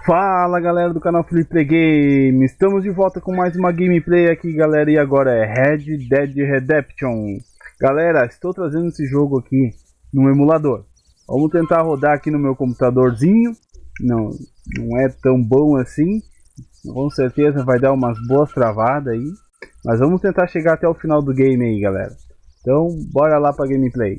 Fala galera do canal Felipe Game, estamos de volta com mais uma gameplay aqui galera, e agora é Red Dead Redemption. Galera, estou trazendo esse jogo aqui no emulador. Vamos tentar rodar aqui no meu computadorzinho, não é tão bom assim, com certeza vai dar umas boas travadas aí, mas vamos tentar chegar até o final do game aí galera. Então bora lá para gameplay.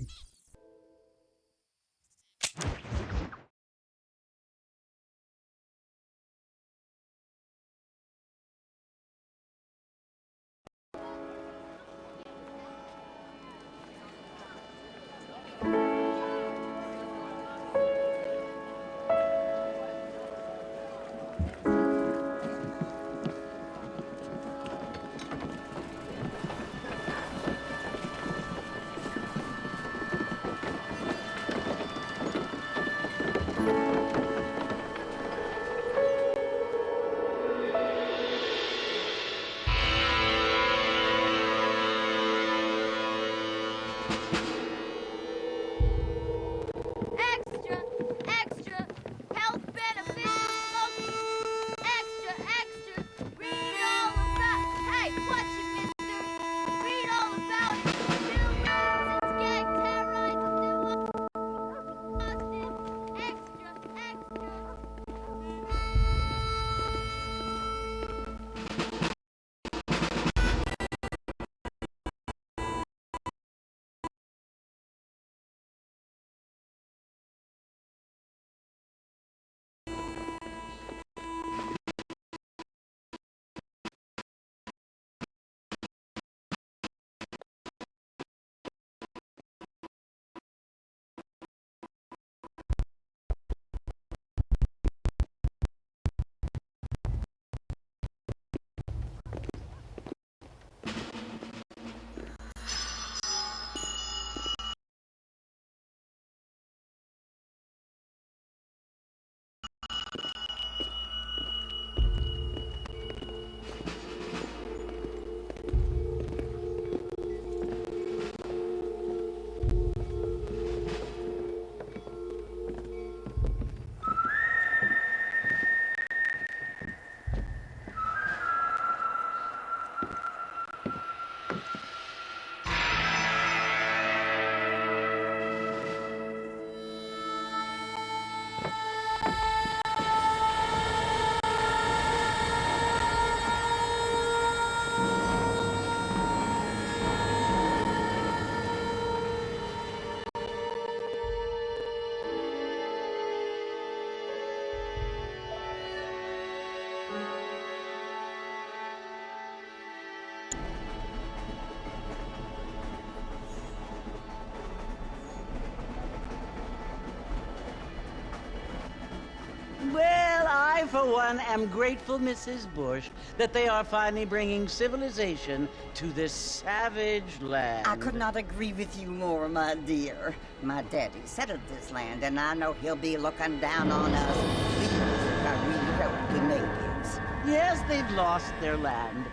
Well, I, for one, am grateful, Mrs. Bush, that they are finally bringing civilization to this savage land. I could not agree with you more, my dear. My daddy settled this land, and I know he'll be looking down on us. Please, I really hope the natives. Yes, they've lost their land,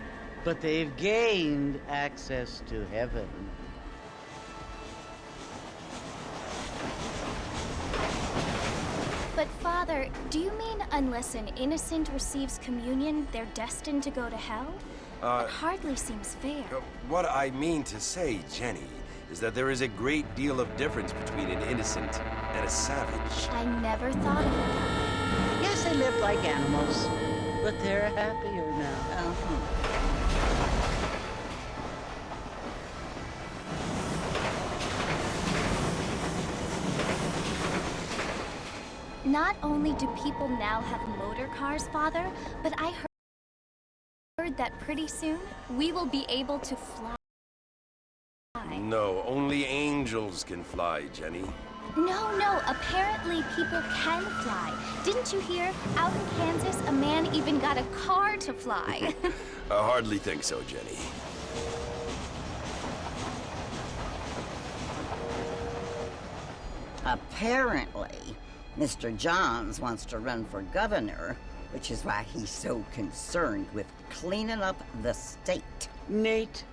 but they've gained access to heaven. But Father, do you mean unless an innocent receives communion, they're destined to go to hell? That hardly seems fair. What I mean to say, Jenny, is that there is a great deal of difference between an innocent and a savage. I never thought of it that way. Yes, they live like animals, but they're happier now. Not only do people now have motor cars, Father, but I heard that pretty soon we will be able to fly. No, only angels can fly, Jenny. No, apparently people can fly. Didn't you hear? Out in Kansas, a man even got a car to fly. I hardly think so, Jenny. Apparently, Mr. Johns wants to run for governor, which is why he's so concerned with cleaning up the state. Nate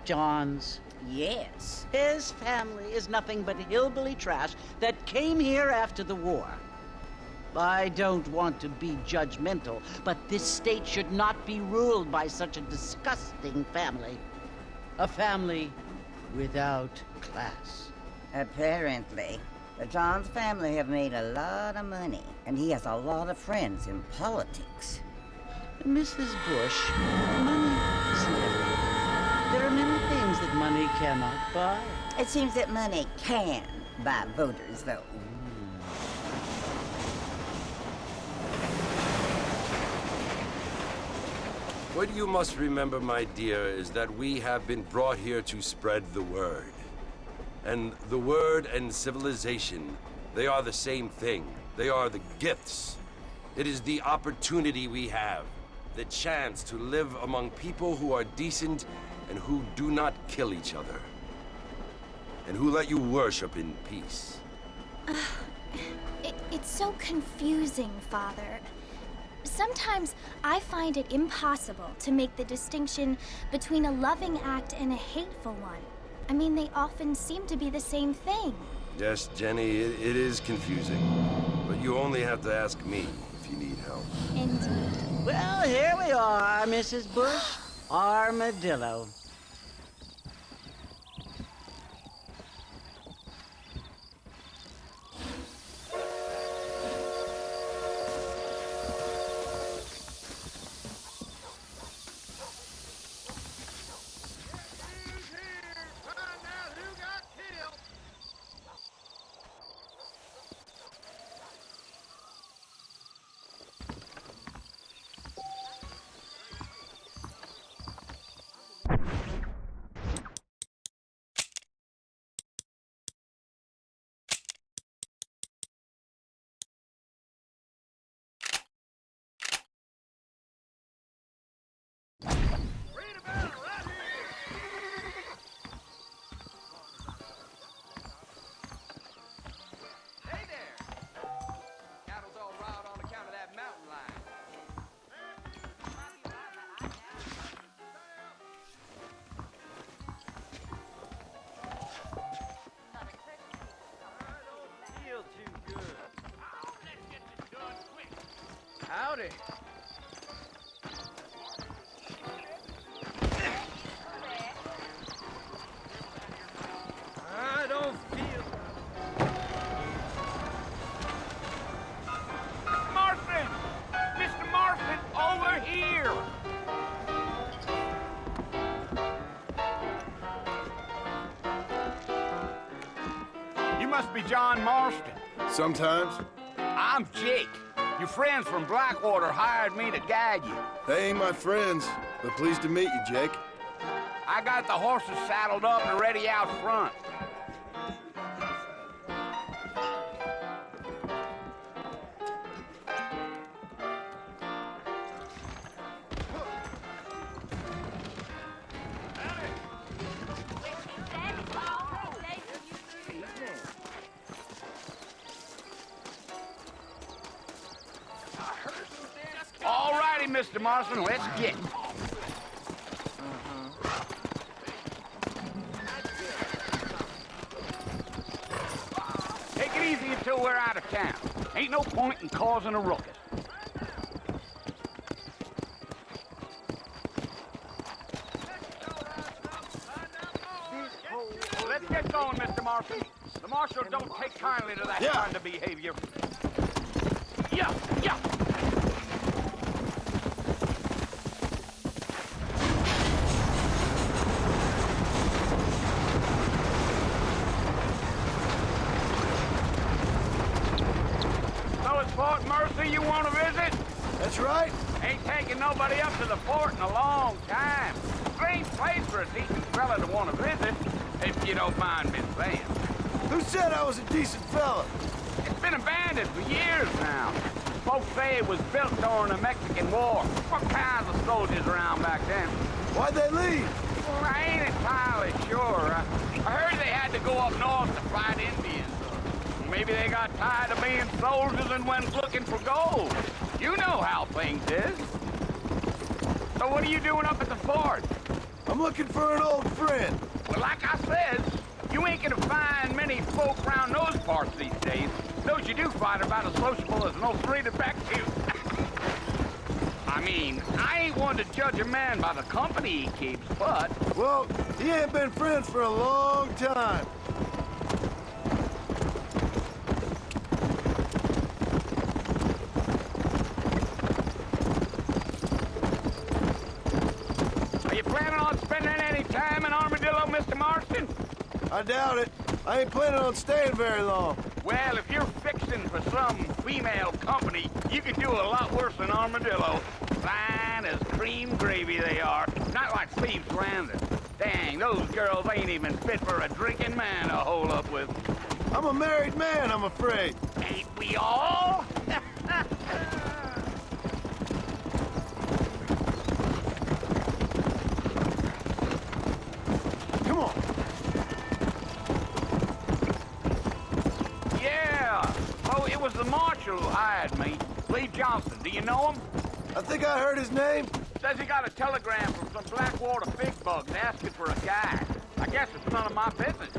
Johns. Yes. His family is nothing but hillbilly trash that came here after the war. I don't want to be judgmental, but this state should not be ruled by such a disgusting family. A family without class. Apparently. But John's family have made a lot of money, and he has a lot of friends in politics. Mrs. Bush, money isn't everything. There are many things that money cannot buy. It seems that money can buy voters, though. What you must remember, my dear, is that we have been brought here to spread the word. And the word and civilization, they are the same thing. They are the gifts. It is the opportunity we have, the chance to live among people who are decent and who do not kill each other, and who let you worship in peace. It's so confusing, Father. Sometimes I find it impossible to make the distinction between a loving act and a hateful one. I mean, they often seem to be the same thing. Yes, Jenny, it is confusing. But you only have to ask me if you need help. Indeed. Well, here we are, Mrs. Bush. Armadillo. Howdy. I don't feel... Marston! Mr. Marston, over here! You must be John Marston. Sometimes. I'm Jake. Your friends from Blackwater hired me to guide you. They ain't my friends, but pleased to meet you, Jake. I got the horses saddled up and ready out front. All righty, Mr. Marston, let's get it. Take it easy until we're out of town. Ain't no point in causing a ruckus. Let's get going, Mr. Marston. The marshal don't take kindly to that kind of behavior. Yeah, yeah. So it's Fort Mercy you want to visit? That's right. Ain't taking nobody up to the fort in a long time. Strange place for a decent fella to want to visit, if you don't mind me saying. Who said I was a decent fella? It's been abandoned for years now. Folks say it was built during the Mexican War. What kinds of soldiers around back then? Why'd they leave? Well, I ain't entirely sure. I heard they had to go up north to fight Indians. Maybe they got tired of being soldiers and went looking for gold. You know how things is. So what are you doing up at the fort? I'm looking for an old friend. Well, like I said, you ain't gonna find many folk around those parts these days. Those you do find about as sociable as an old three-to back to. I mean, I ain't one to judge a man by the company he keeps, but... Well, he ain't been friends for a long time. Are you planning on spending any time in Armadillo, Mr. Marston? I doubt it. I ain't planning on staying very long. Well, if you're fixing for some female company, you can do a lot worse than Armadillo. Fine as cream gravy they are. Not like Thieves Landing. Dang, those girls ain't even fit for a drinking man to hole up with. I'm a married man, I'm afraid. Ain't we all? Come on. Yeah. Oh, it was the marshal who hired me. Lee Johnson. Do you know him? I think I heard his name. Says he got a telegram from some Blackwater big bugs asking for a guy. I guess it's none of my business.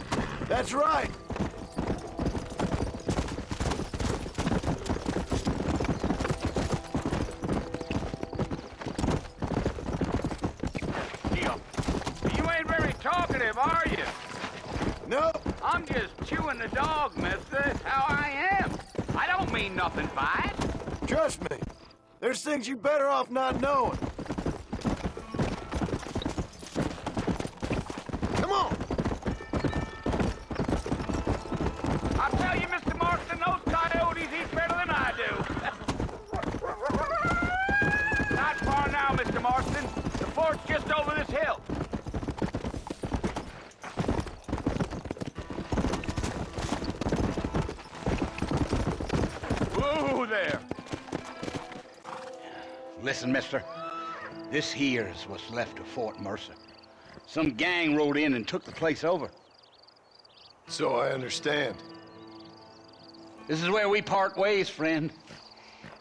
That's right. You ain't very talkative, are you? Nope. I'm just chewing the dog, mister. That's how I am. I don't mean nothing by it. Trust me. There's things you better off not knowing. Come on. I'll tell you, Mr. Marston, those coyotes eat better than I do. Not far now, Mr. Marston. The fort's just over this hill. Whoa there. Listen, mister. This here's what's left of Fort Mercer. Some gang rode in and took the place over. So I understand. This is where we part ways, friend.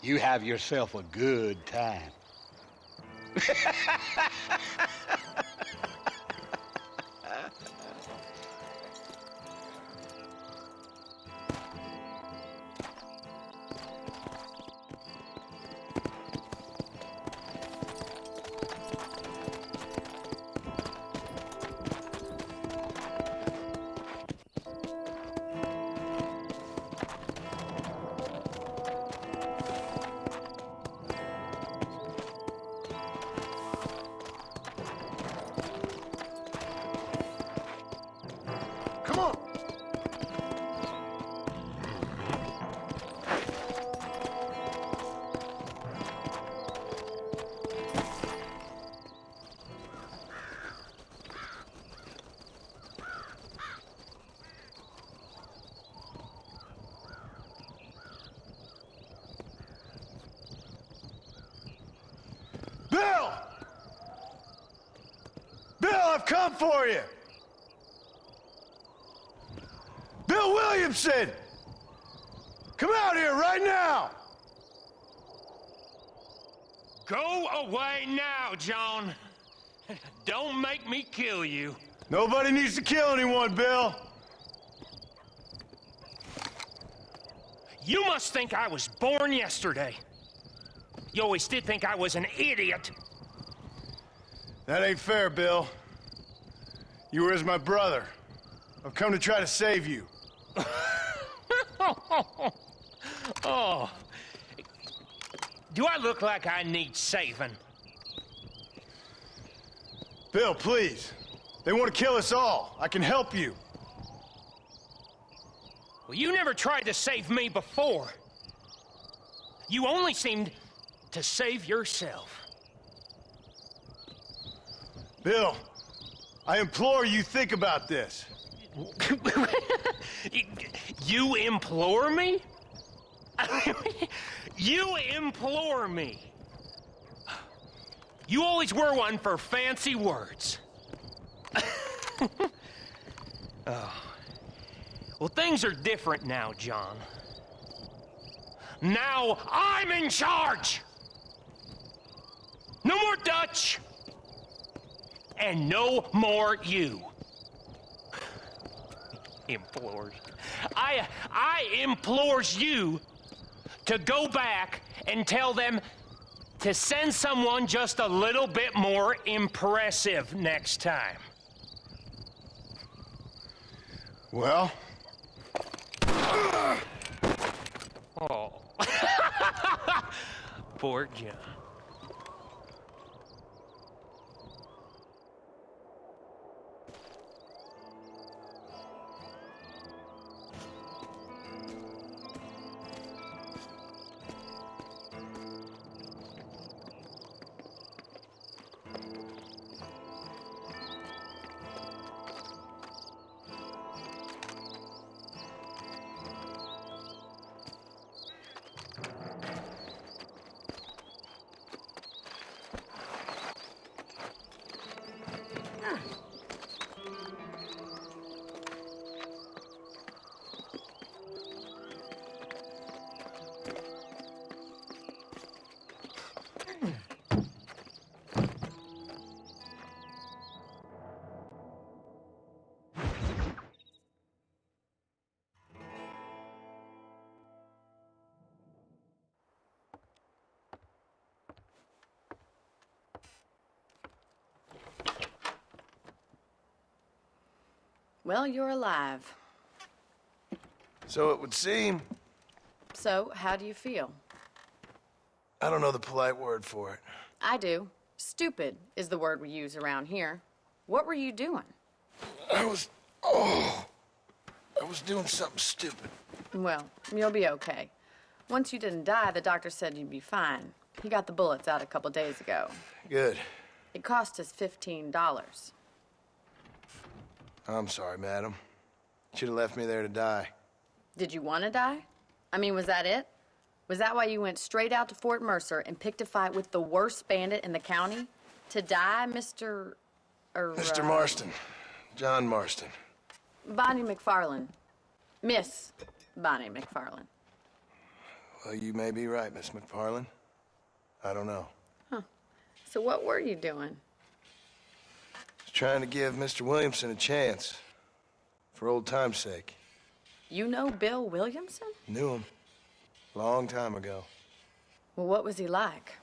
You have yourself a good time. Come on. Bill! Bill, I've come for you! Bill Williamson! Come out here right now! Go away now, John. Don't make me kill you. Nobody needs to kill anyone, Bill. You must think I was born yesterday. You always did think I was an idiot. That ain't fair, Bill. You were as my brother. I've come to try to save you. Oh. Do I look like I need saving? Bill, please. They want to kill us all. I can help you. Well, you never tried to save me before. You only seemed to save yourself. Bill, I implore you think about this. You implore me? You implore me. You always were one for fancy words. Oh. Well, things are different now, John. Now I'm in charge! No more Dutch! And no more you. Implores. I implores you to go back and tell them to send someone just a little bit more impressive next time. Well? Oh. Poor John. Well, you're alive. So it would seem. So, how do you feel? I don't know the polite word for it. I do. Stupid is the word we use around here. What were you doing? I was doing something stupid. Well, you'll be okay. Once you didn't die, the doctor said you'd be fine. He got the bullets out a couple days ago. Good. It cost us $15. I'm sorry, madam. Should have left me there to die. Did you want to die? I mean, was that it? Was that why you went straight out to Fort Mercer and picked a fight with the worst bandit in the county? To die, Mr. Mr. Marston. John Marston. Bonnie McFarlane. Miss Bonnie McFarlane. Well, you may be right, Miss McFarlane. I don't know. Huh. So what were you doing? Just trying to give Mr. Williamson a chance. For old time's sake. You know Bill Williamson? Knew him. Long time ago. Well, what was he like?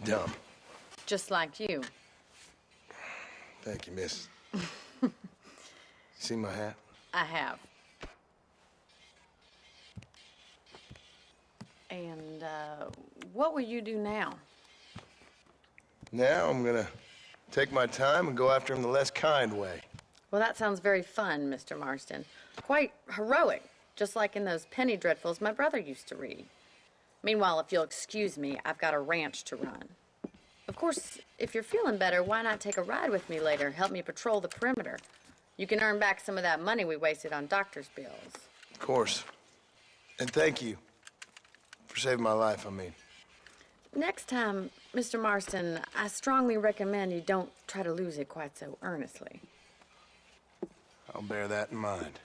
Dumb. Just like you. Thank you, miss. See my hat? I have. And, what will you do now? Now I'm gonna take my time and go after him the less kind way. Well, that sounds very fun, Mr. Marston. Quite heroic, just like in those penny dreadfuls my brother used to read. Meanwhile, if you'll excuse me, I've got a ranch to run. Of course, if you're feeling better, why not take a ride with me later? Help me patrol the perimeter. You can earn back some of that money we wasted on doctor's bills. Of course. And thank you for saving my life, I mean. Next time, Mr. Marston, I strongly recommend you don't try to lose it quite so earnestly. I'll bear that in mind.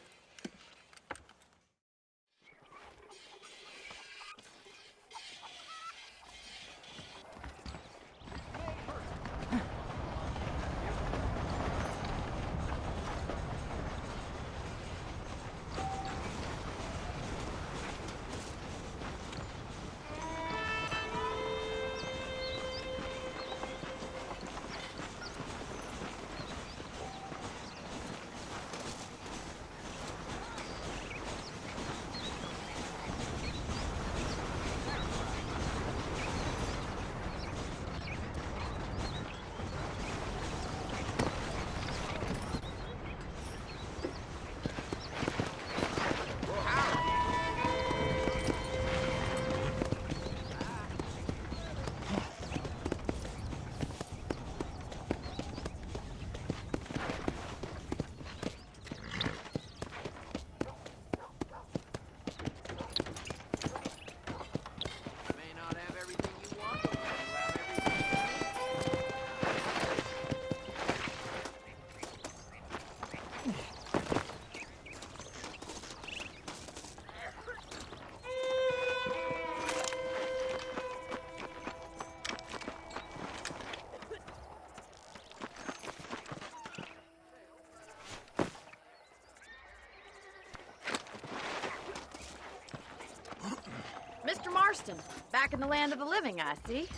Marston, back in the land of the living, I see.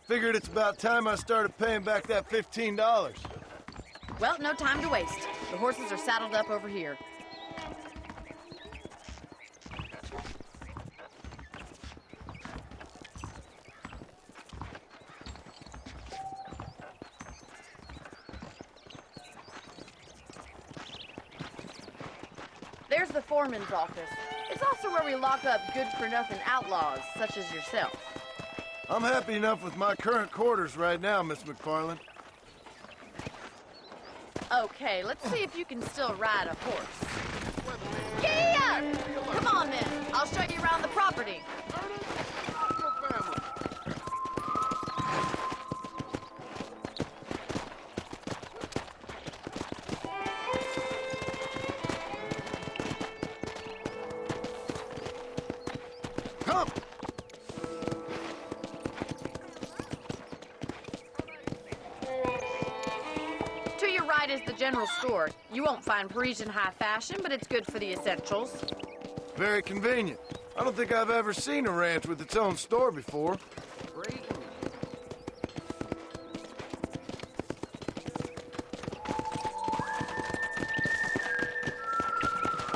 Figured it's about time I started paying back that $15. Well, no time to waste. The horses are saddled up over here. There's the foreman's office. It's also where we lock up good-for-nothing outlaws, such as yourself. I'm happy enough with my current quarters right now, Miss McFarland. Okay, let's see if you can still ride a horse. Yeah! Come on, then. I'll show you around the property. Come! To your right is the general store. You won't find Parisian high fashion, but it's good for the essentials. Very convenient. I don't think I've ever seen a ranch with its own store before.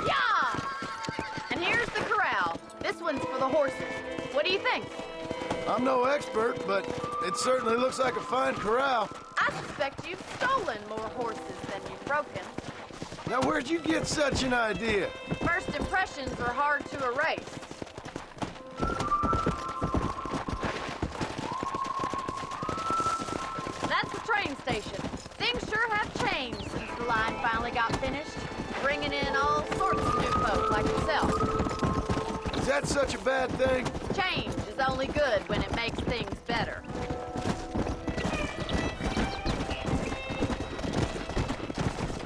Yeah! And here's the corral. This one's for the horses. What do you think? I'm no expert, but it certainly looks like a fine corral. I suspect you've stolen more horses than you've broken. Now, where'd you get such an idea? First impressions are hard to erase. That's the train station. Things sure have changed since the line finally got finished, bringing in all sorts of new folk like yourself. Is that such a bad thing? Change is only good when it makes things better.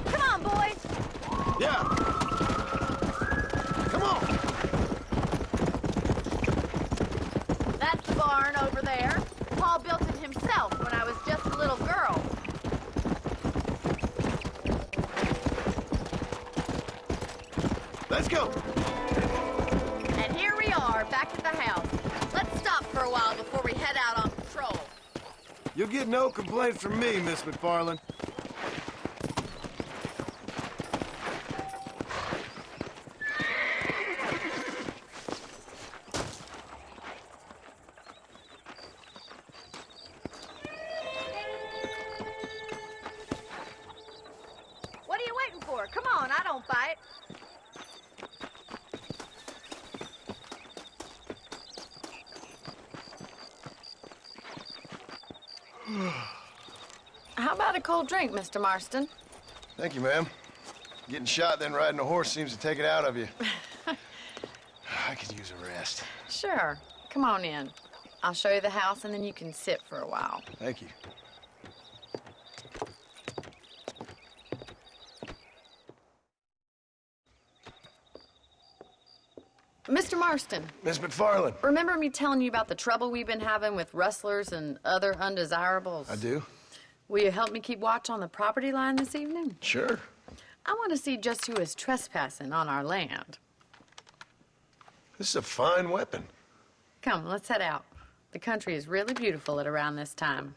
Come on, boys. Yeah. Come on. That's the barn over there. Paul built it himself when I was just a little girl. Let's go. And here we are, back at the house. Let's stop for a while before we head out on patrol. You'll get no complaints from me, Miss McFarland. What are you waiting for? Come on, I don't bite. How about a cold drink, Mr. Marston? Thank you, ma'am. Getting shot then riding a horse seems to take it out of you. I could use a rest. Sure. Come on in. I'll show you the house, and then you can sit for a while. Thank you. Mr. Marston, Miss McFarland. remember me telling you about the trouble we've been having with rustlers and other undesirables? I do? Will you help me keep watch on the property line this evening? Sure. I want to see just who is trespassing on our land. This is a fine weapon. Come, let's head out. The country is really beautiful at around this time.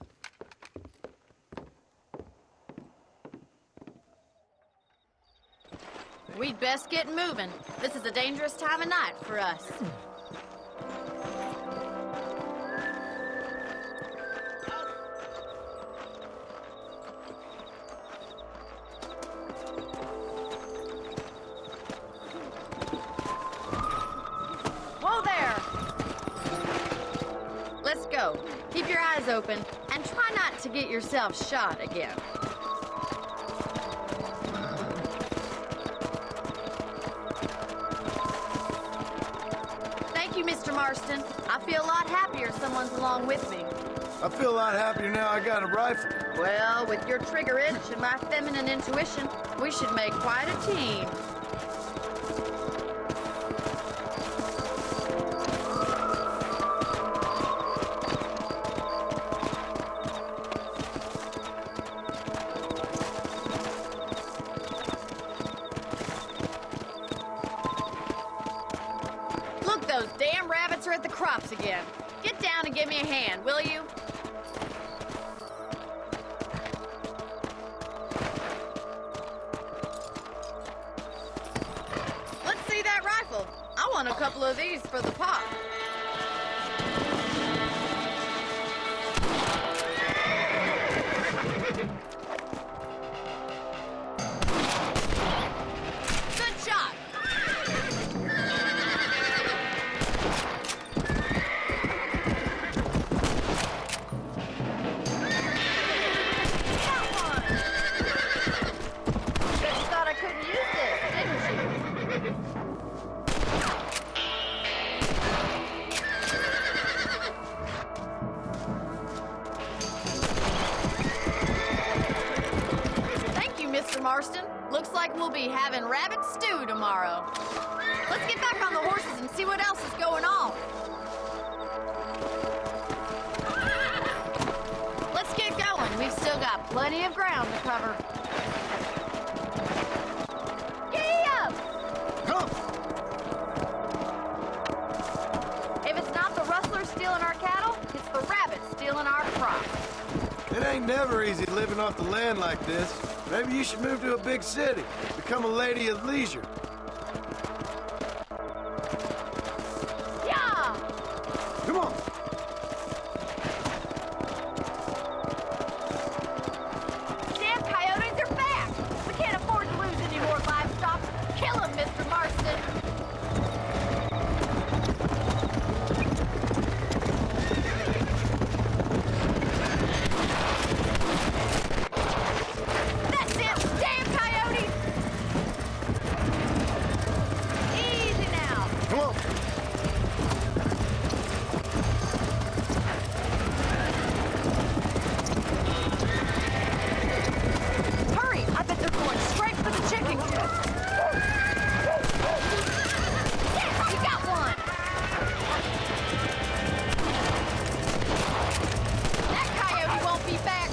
We'd best get moving. This is a dangerous time of night for us. Whoa there! Let's go. Keep your eyes open and try not to get yourself shot again. Thank you, Mr. Marston. I feel a lot happier someone's along with me. I feel a lot happier now I got a rifle. Well, with your trigger itch and my feminine intuition, we should make quite a team. Look those damn rabbits are at the crops again. Get down and give me a hand, will you? Let's see that rifle. I want a couple of these for the pop. Good shot. Got one. Bet you thought I couldn't use this, didn't you? Thank you, Mr. Marston. Looks like we'll be having rabbit stew tomorrow. Let's get back on the horses and see what else is going on. Let's get going. We've still got plenty of ground to cover. Giddy up! Come! If it's not the rustlers stealing our cattle, it's the rabbits stealing our crops. It ain't never easy living off the land like this. Maybe you should move to a big city. Become a lady of leisure. Yeah! Come on! Damn coyotes are back! We can't afford to lose any more livestock. Kill them, Mr. Marston! That's it! Damn coyotes! Easy now! Come on! Hurry! I bet they're going straight for the chicken coop. Yes, you got one! That coyote won't be back.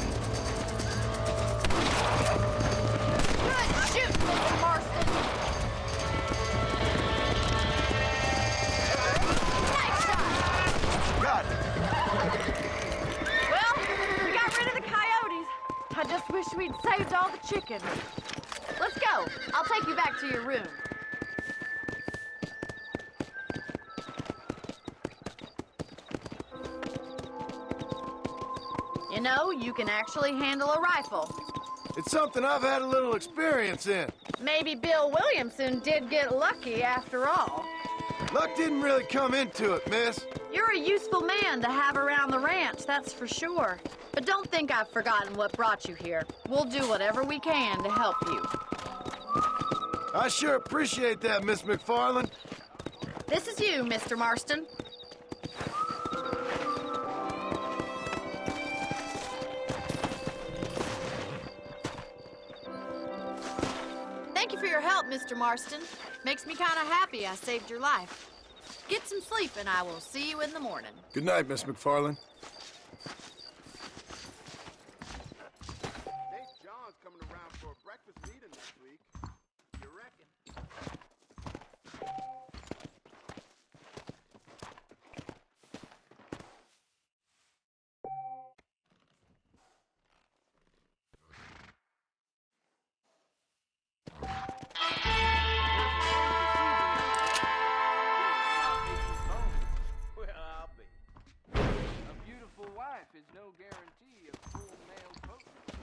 Good shoot, Mr. Marston. Nice shot. Got it! Well, we got rid of the coyotes. I just wish we'd saved all the chickens. Let's go. I'll take you back to your room. You know, you can actually handle a rifle. It's something I've had a little experience in. Maybe Bill Williamson did get lucky after all. Luck didn't really come into it, miss. You're a useful man to have around the ranch, that's for sure. But don't think I've forgotten what brought you here. We'll do whatever we can to help you. I sure appreciate that, Miss McFarland. This is you, Mr. Marston. Thank you for your help, Mr. Marston. Makes me kind of happy I saved your life. Get some sleep and I will see you in the morning. Good night, Miss McFarland. Dave John's coming around for a breakfast meeting next week. You reckon? Well, I'll be. A beautiful wife is no guarantee of full male potency.